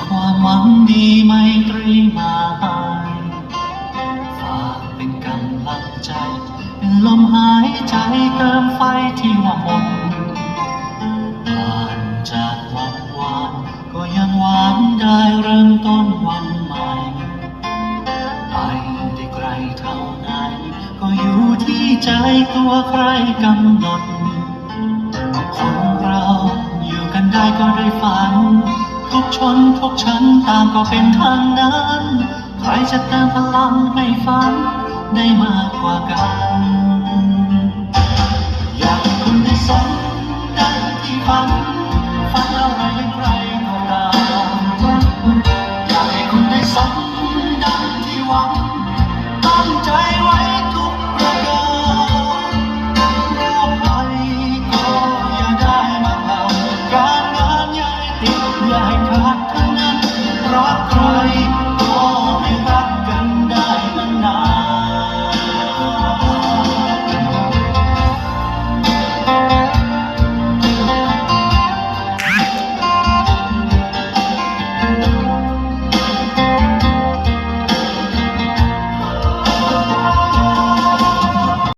ความหวังดีไมตรีมาให้ฝากเป็นกำลังใจเป็นลมหายใจเติมไฟที่ว่าหมดผ่านจากวันวานก็ยังหวานได้เริ่มต้นวันใหม่ไปได้ไกลเท่าไหนก็อยู่ที่ใจตัวใครกำหนดคนเราอยู่กันได้ก็ด้วยฝันทุกชนทุกชั้นต่างก็เป็นทางนั้นใครจะเติมพลังให้ฝันได้มากกว่ากันอยากให้คุณได้สมดังที่ฝัน